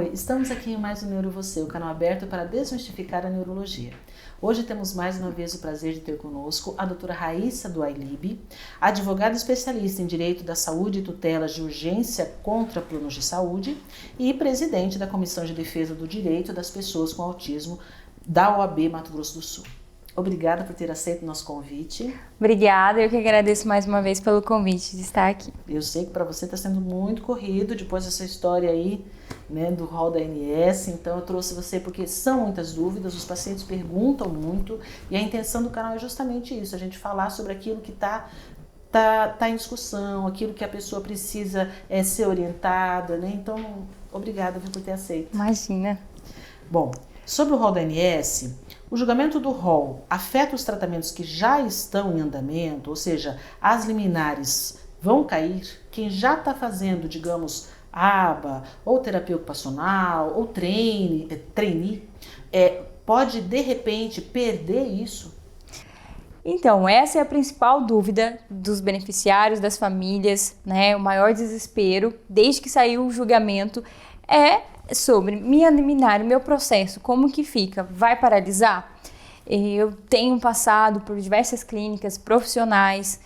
Oi, estamos aqui em mais um Neuro Você, o canal aberto para desmistificar a neurologia. Hoje temos mais uma vez o prazer de ter conosco a doutora Raíssa do Ailib, advogada especialista em Direito da Saúde e Tutelas de Urgência contra Planos de Saúde e presidente da Comissão de Defesa do Direito das Pessoas com Autismo da OAB Mato Grosso do Sul. Obrigada por ter aceito o nosso convite. Obrigada, eu que agradeço mais uma vez pelo convite de estar aqui. Eu sei que para você está sendo muito corrido depois dessa história aí, né, do rol da ANS, então eu trouxe você porque são muitas dúvidas, os pacientes perguntam muito e a intenção do canal é justamente isso, a gente falar sobre aquilo que tá em discussão, aquilo que a pessoa precisa ser orientada, né? Então, obrigada por ter aceito. Imagina. Bom, sobre o rol da ANS, o julgamento do rol afeta os tratamentos que já estão em andamento, ou seja, as liminares vão cair? Quem já está fazendo, digamos, ABA, ou terapia ocupacional, ou trainee, pode de repente perder isso? Então, essa é a principal dúvida dos beneficiários, das famílias, né? O maior desespero, desde que saiu o julgamento, é sobre minha liminar, meu processo, como que fica? Vai paralisar? Eu tenho passado por diversas clínicas profissionais,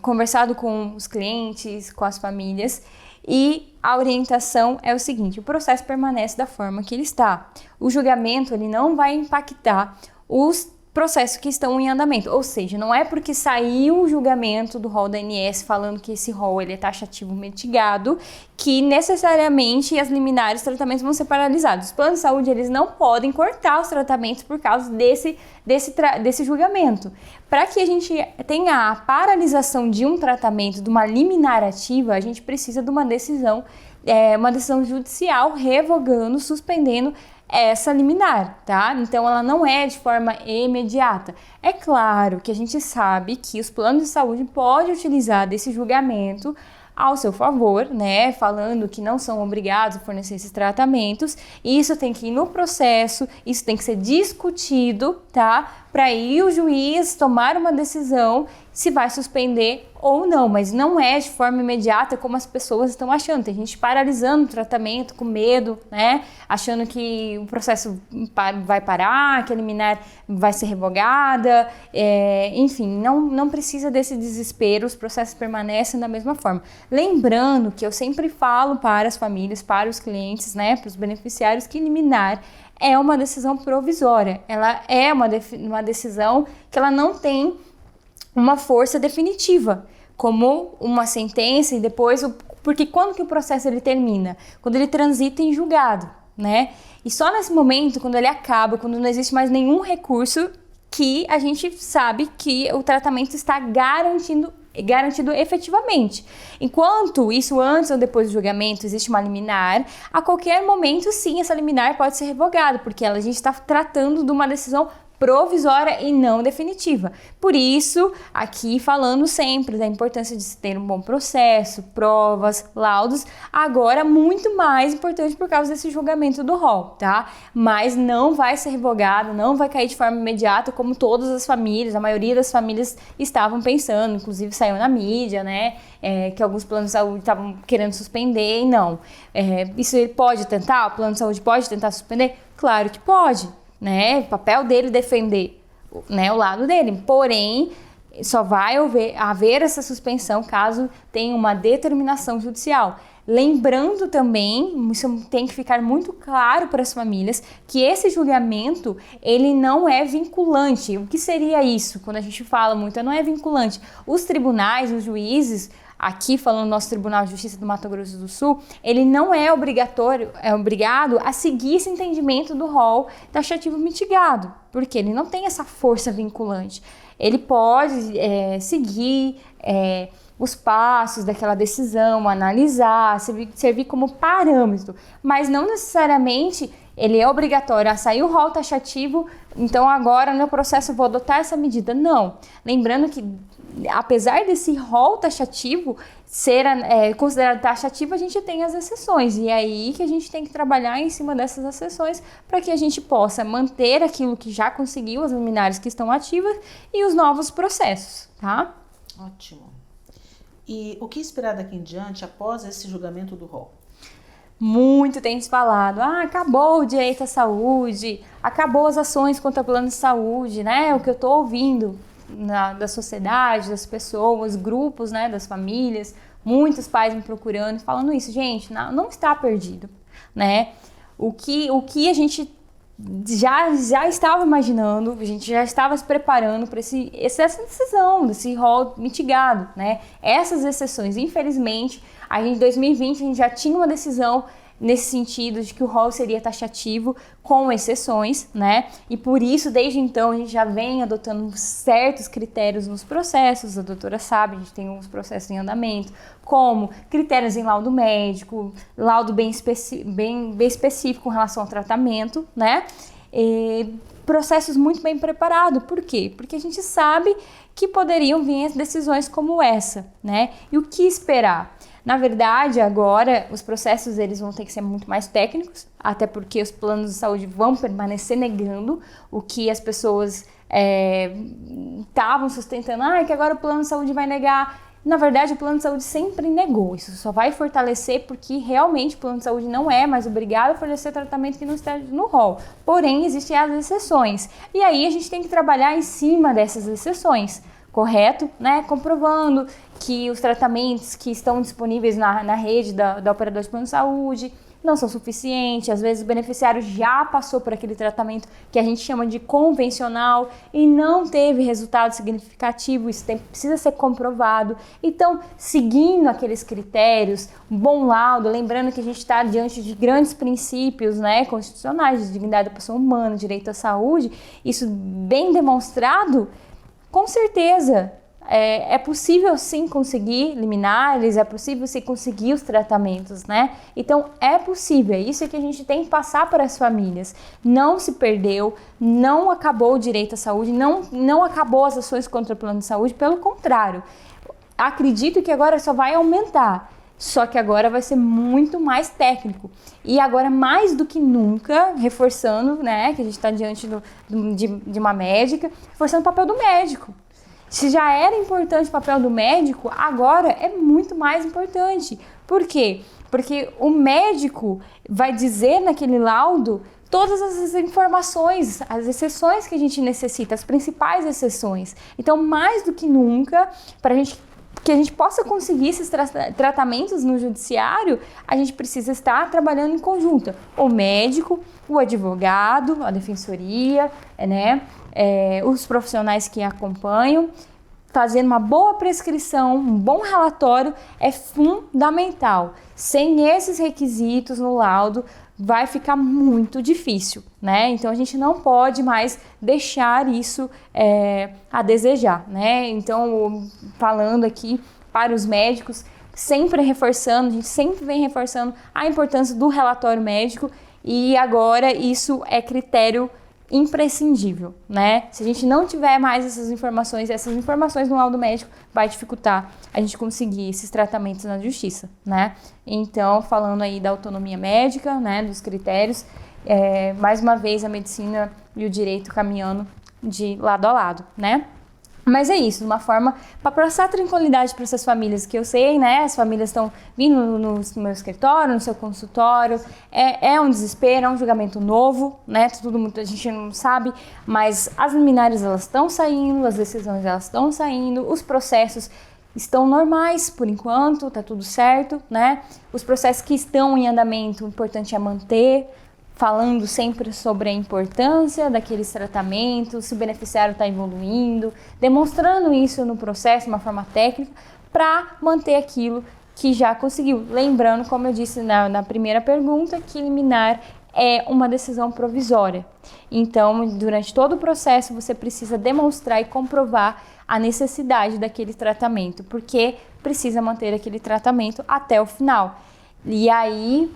conversado com os clientes, com as famílias, e a orientação é o seguinte: o processo permanece da forma que ele está. O julgamento ele não vai impactar os processos que estão em andamento, ou seja, não é porque saiu o julgamento do rol da ANS falando que esse rol ele é taxativo mitigado que necessariamente as liminares, os tratamentos vão ser paralisados. Os planos de saúde eles não podem cortar os tratamentos por causa desse julgamento. Para que a gente tenha a paralisação de um tratamento, de uma liminar ativa, a gente precisa de uma decisão judicial revogando, suspendendo essa liminar, tá? Então ela não é de forma imediata. É claro que a gente sabe que os planos de saúde podem utilizar desse julgamento ao seu favor, né? Falando que não são obrigados a fornecer esses tratamentos. Isso tem que ir no processo, isso tem que ser discutido, tá? Para aí o juiz tomar uma decisão se vai suspender ou não, mas não é de forma imediata como as pessoas estão achando. Tem gente paralisando o tratamento com medo, né? Achando que o processo vai parar, que a liminar vai ser revogada, enfim, não precisa desse desespero, os processos permanecem da mesma forma. Lembrando que eu sempre falo para as famílias, para os clientes, né, para os beneficiários, que liminar é uma decisão provisória, ela é uma decisão que ela não tem uma força definitiva, como uma sentença e depois, porque quando que o processo ele termina? Quando ele transita em julgado, né? E só nesse momento, quando ele acaba, quando não existe mais nenhum recurso, que a gente sabe que o tratamento está garantido efetivamente. Enquanto isso, antes ou depois do julgamento, existe uma liminar, a qualquer momento, sim, essa liminar pode ser revogada, porque a gente está tratando de uma decisão provisória e não definitiva. Por isso, aqui falando sempre da importância de se ter um bom processo, provas, laudos, agora muito mais importante por causa desse julgamento do rol, tá? Mas não vai ser revogado, não vai cair de forma imediata como todas as famílias, a maioria das famílias estavam pensando, inclusive saiu na mídia, né? Que alguns planos de saúde estavam querendo suspender e não. Isso ele pode tentar? O plano de saúde pode tentar suspender? Claro que pode. Né? O papel dele defender, né, o lado dele. Porém, só vai haver essa suspensão caso tenha uma determinação judicial. Lembrando também, isso tem que ficar muito claro para as famílias, que esse julgamento, ele não é vinculante. O que seria isso? Quando a gente fala muito, não é vinculante. Os tribunais, os juízes, aqui falando do nosso Tribunal de Justiça do Mato Grosso do Sul, ele não é obrigado a seguir esse entendimento do rol taxativo mitigado, porque ele não tem essa força vinculante. Ele pode seguir os passos daquela decisão, analisar, servir como parâmetro, mas não necessariamente ele é obrigatório a sair o rol taxativo, então agora no processo eu vou adotar essa medida. Não. Lembrando que, apesar desse rol taxativo ser considerado taxativo, a gente tem as exceções, e é aí que a gente tem que trabalhar em cima dessas exceções para que a gente possa manter aquilo que já conseguiu, as liminares que estão ativas e os novos processos, tá? Ótimo. E o que esperar daqui em diante após esse julgamento do rol? Muito tem se falado, acabou o direito à saúde, acabou as ações contra o plano de saúde, né? O que eu tô ouvindo da sociedade, das pessoas, grupos, né, das famílias, muitos pais me procurando, falando isso. Gente, não está perdido, né? O que a gente já estava imaginando, a gente já estava se preparando para essa decisão, desse rol mitigado, né? Essas exceções, infelizmente, em 2020 a gente já tinha uma decisão nesse sentido de que o rol seria taxativo com exceções, né? E por isso, desde então, a gente já vem adotando certos critérios nos processos, a doutora sabe, a gente tem uns processos em andamento, como critérios em laudo médico, laudo bem específico com relação ao tratamento, né? E processos muito bem preparados. Por quê? Porque a gente sabe que poderiam vir decisões como essa, né? E o que esperar? Na verdade, agora, os processos eles vão ter que ser muito mais técnicos, até porque os planos de saúde vão permanecer negando o que as pessoas estavam sustentando. Que agora o plano de saúde vai negar. Na verdade, o plano de saúde sempre negou. Isso só vai fortalecer porque realmente o plano de saúde não é mais obrigado a fornecer tratamento que não está no rol. Porém, existem as exceções. E aí a gente tem que trabalhar em cima dessas exceções. Correto, né? Comprovando que os tratamentos que estão disponíveis na rede da operadora de plano de saúde não são suficientes. Às vezes o beneficiário já passou por aquele tratamento que a gente chama de convencional e não teve resultado significativo, isso precisa ser comprovado. Então, seguindo aqueles critérios, um bom laudo, lembrando que a gente está diante de grandes princípios, né, constitucionais, de dignidade da pessoa humana, direito à saúde, isso bem demonstrado. Com certeza, é possível sim conseguir liminares, é possível sim conseguir os tratamentos, né? Então é possível, é isso que a gente tem que passar para as famílias. Não se perdeu, não acabou o direito à saúde, não acabou as ações contra o plano de saúde, pelo contrário. Acredito que agora só vai aumentar. Só que agora vai ser muito mais técnico. E agora, mais do que nunca, reforçando, né, que a gente está diante de uma médica, reforçando o papel do médico. Se já era importante o papel do médico, agora é muito mais importante. Por quê? Porque o médico vai dizer naquele laudo todas as informações, as exceções que a gente necessita, as principais exceções. Então, mais do que nunca, para que a gente possa conseguir esses tratamentos no judiciário, a gente precisa estar trabalhando em conjunto. O médico, o advogado, a defensoria, né, os profissionais que acompanham, fazendo uma boa prescrição, um bom relatório é fundamental. Sem esses requisitos no laudo, vai ficar muito difícil, né? Então a gente não pode mais deixar isso a desejar, né? Então, falando aqui para os médicos, sempre reforçando, a gente sempre vem reforçando a importância do relatório médico e agora isso é critério imprescindível, né? Se a gente não tiver mais essas informações no laudo médico, vai dificultar a gente conseguir esses tratamentos na justiça, né? Então, falando aí da autonomia médica, né, dos critérios, mais uma vez a medicina e o direito caminhando de lado a lado, né? Mas é isso, de uma forma para passar tranquilidade para essas famílias, que eu sei, né? As famílias estão vindo no meu escritório, no seu consultório, é um desespero, é um julgamento novo, né? A gente não sabe, mas as liminares elas estão saindo, as decisões elas estão saindo, os processos estão normais por enquanto, tá tudo certo, né? Os processos que estão em andamento, o importante é manter, falando sempre sobre a importância daqueles tratamentos, se o beneficiário está evoluindo, demonstrando isso no processo de uma forma técnica para manter aquilo que já conseguiu. Lembrando, como eu disse na primeira pergunta, que liminar é uma decisão provisória. Então, durante todo o processo, você precisa demonstrar e comprovar a necessidade daquele tratamento, porque precisa manter aquele tratamento até o final. E aí,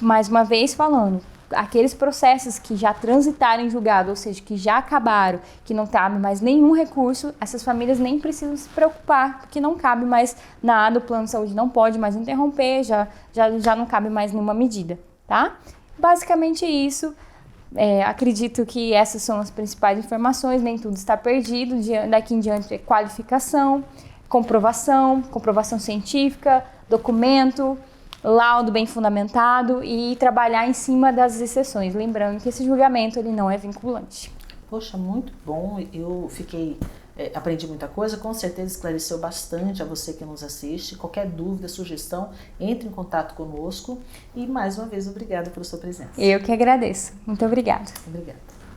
mais uma vez falando, aqueles processos que já transitaram em julgado, ou seja, que já acabaram, que não cabe mais nenhum recurso, essas famílias nem precisam se preocupar, porque não cabe mais nada, o plano de saúde não pode mais interromper, já não cabe mais nenhuma medida, tá? Basicamente isso. Acredito que essas são as principais informações, nem tudo está perdido, daqui em diante é qualificação, comprovação científica, documento, laudo bem fundamentado e trabalhar em cima das exceções. Lembrando que esse julgamento ele não é vinculante. Poxa, muito bom. Eu aprendi muita coisa, com certeza esclareceu bastante a você que nos assiste. Qualquer dúvida, sugestão, entre em contato conosco. E mais uma vez, obrigada pela sua presença. Eu que agradeço. Muito obrigada. Obrigada.